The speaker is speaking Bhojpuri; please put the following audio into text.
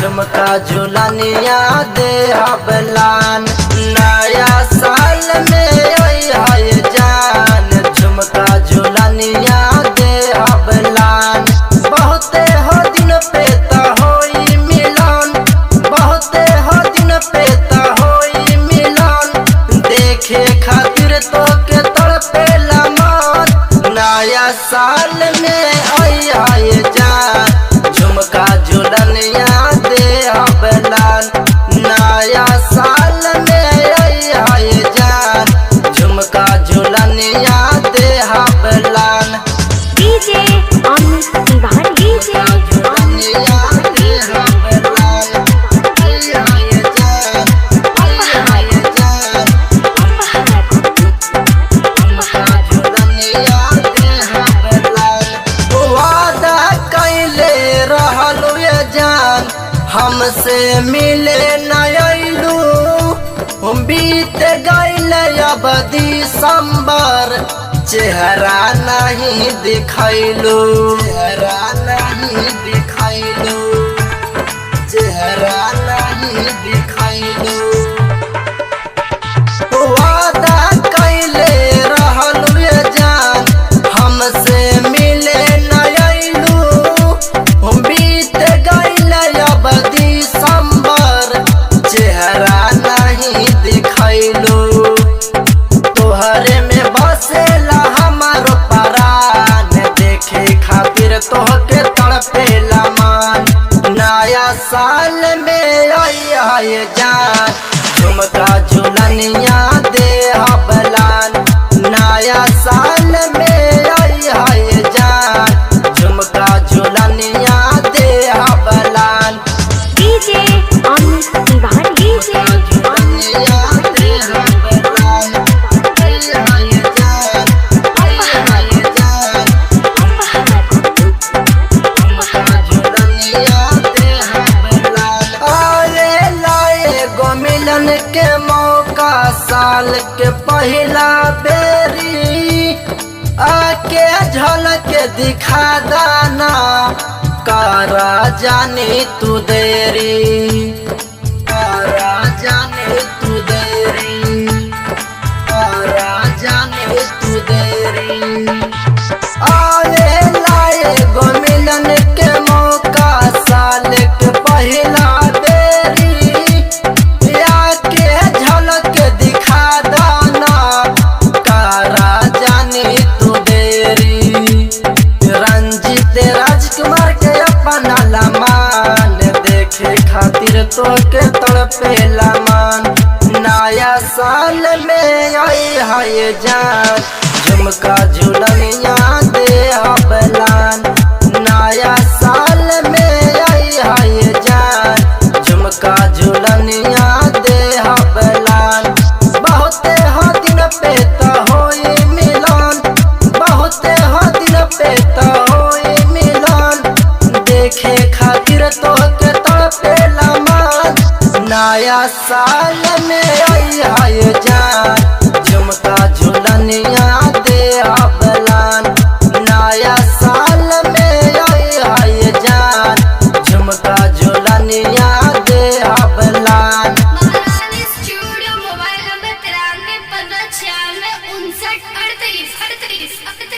झुमका झुलनिया दे हबलान नया साल में आई जान झुमका झुलनिया दे हबलान बहुते हो दिन पे ता होई मिलन बहुते हो दिन पे ता होई मिलन देखे खातिर तो के तड़पेला मन नया साल में आई जान झुमका झुलनिया दे हबलान नया साल में आई जान झुमका झुलनिया दे हबलान डीजे अमित तिवारी डीजे झुलनिया दे हबलान आई जान झुमका झुलनिया दे हबलान वादा कैले रहलू ये जान हमसे मिले न अइलू बीत गइल अब दिसंबर चेहरा नहीं दिखैलू चेहरा नहीं दिखैलू चेहरा नहीं दिखैलू वादा कैले रहलू ये जान हमसे मिले न अइलू बीत गइल अब दिसंबर चेहरा नहीं दिखैलू तोहरे में बसेला हमार परान देखे खातिर तोहके तड़पेला मान नया साल में आई जान झुमका झुलनिया दे हबलान नया साल में आई जान झुमका झुलनिया दे हबलान डीजे अमित तिवारी डीजे झुलनिया दे हबलान आई जान झुमका झुलनिया दे हबलान आवे लाए गो मिलन के मौका साल के पहला बेरी आके झलक दिखा दाना कारा जाने तू देरी कारा जाने तू देरी कारा जाने तू देरी आवे लाए गो मिलन के मौका साल के पहला बेरी आके झलक दिखा दाना कारा जाने तू देरी रंजित राजकुमार के अपना लमान देखे खातिर तो के तड़पेला मान नया साल में आई जान झुमका झुलनिया दे हबलान नया साल में आई जान झुमका झुलनिया दे हबलान बहुते हो दिन पे तो होई मिलन बहुते हो दिन पे तो होई मिलन देखे खातिर तो के तड़पेला मान नया साल में आई जान